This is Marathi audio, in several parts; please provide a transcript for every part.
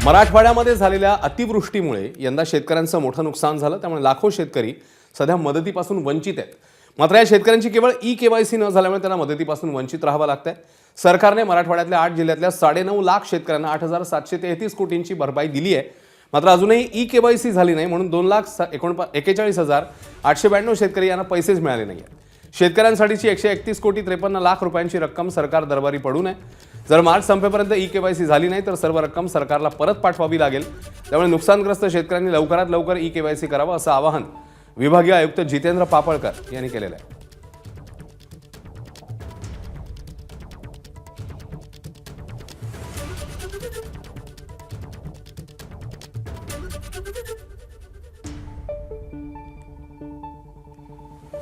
मराठवाड्यामध्ये झालेल्या अतिवृष्टीमुळे यंदा शेतकऱ्यांचं मोठं नुकसान झालं। त्यामुळे लाखो शेतकरी सध्या मदतीपासून वंचित आहेत। मात्र या शेतकऱ्यांची केवळ ई-केवायसी न झाल्यामुळे त्यांना मदतीपासून वंचित राहावं लागतंय। सरकारने मराठवाड्यातल्या 8 जिल्ह्यातल्या 9.5 लाख शेतकऱ्यांना 8,733 कोटींची भरपाई दिली आहे। मात्र अजूनही ई-केवायसी झाली नाही म्हणून 2,41,892 शेतकरी यांना पैसेच मिळाले नाहीये। शेतकऱ्यांसाठीची 131 कोटी 53 लाख रुपयांची रक्कम सरकार दरबारी पडून आहे। जर मार्च संपेपर्यंत ई-केवायसी झाली नाही तर सर्व रक्कम सरकारला परत पाठवावी लागेल। त्यामुळे नुकसानग्रस्त शेतकऱ्यांनी लवकरात लवकर ई-केवायसी करावं असं आवाहन विभागीय आयुक्त जितेंद्र पापळकर यांनी केलेलं आहे।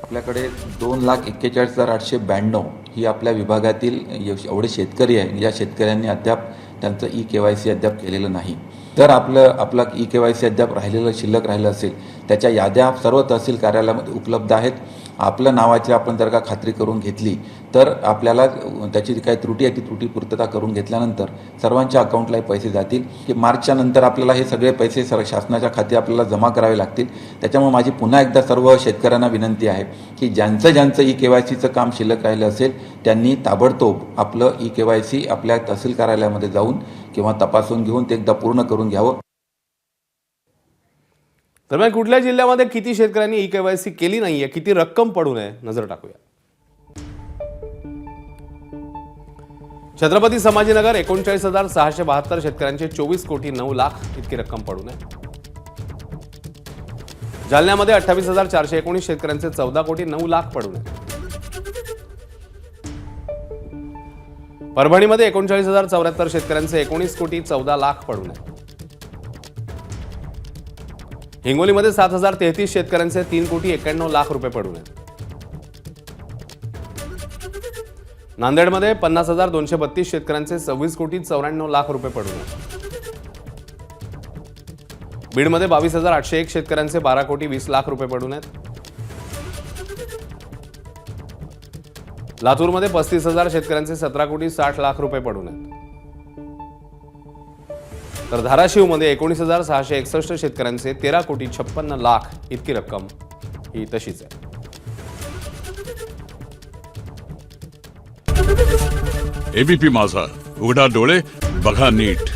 आपल्याकडे 2,41,892 ही आपल्या विभागातील एवढे शेतकरी आहे। या शेतकऱ्यांनी अद्याप त्यांचं ई-केवायसी अद्याप केलेलं नाही। तर आपलं ई-केवायसी अद्याप राहिलेलं शिल्लक राहिलं असेल त्याच्या याद्या सर्व तहसील कार्यालयामध्ये उपलब्ध आहेत। आपल्या नावाची आपण जर का खात्री करून घेतली तर आपल्याला त्याची जी काही त्रुटी आहे ती त्रुटी पूर्तता करून घेतल्यानंतर सर्वांच्या अकाउंटला पैसे जातील की मार्चच्या नंतर आपल्याला हे सगळे पैसे शासनाच्या खाती आपल्याला जमा करावे लागतील। त्याच्यामुळे माझी पुन्हा एकदा सर्व शेतकऱ्यांना विनंती आहे की ज्यांचं ई-केवायसीचं काम शिल्लक राहिलं असेल त्यांनी ताबडतोब आपलं ई-केवायसी आपल्या तहसील कार्यालयामध्ये जाऊन किंवा तपासून घेऊन ते एकदा पूर्ण करून घ्यावं। दरम्यान कुठल्या जिल्ह्यामध्ये किती शेतकऱ्यांनी ई-केवायसी केली नाहीये, किती रक्कम पडू नये नजर टाकूया। छत्रपती संभाजीनगर 39,672 शेतकऱ्यांचे 24 कोटी 9 लाख इतकी रक्कम पडू नये। जालन्यामध्ये 28,419 शेतकऱ्यांचे 14 कोटी 9 लाख पडू नये। परभणीमध्ये 39,074 शेतकऱ्यांचे 19 कोटी 14 लाख पडू नये। हिंगोलीमध्ये 7,033 शेतकऱ्यांचे 3 कोटी 91 लाख रुपये पडू नये। नांदेडमध्ये 50,232 शेतकऱ्यांचे 26 कोटी 94 लाख रुपये पडू नये। बीडमध्ये 22,801 शेतकऱ्यांचे 12 कोटी 20 लाख रुपये पडू नयेत। लातूरमध्ये 35,000 शेतकऱ्यांचे 17 कोटी 60 लाख रुपये पडू नयेत। तर धाराशिवमध्ये 19,661 शेतकऱ्यांचे 13 कोटी 56 लाख इतकी रक्कम ही तशीच आहे। एबीपी माझा, उघडा डोळे बघा नीट।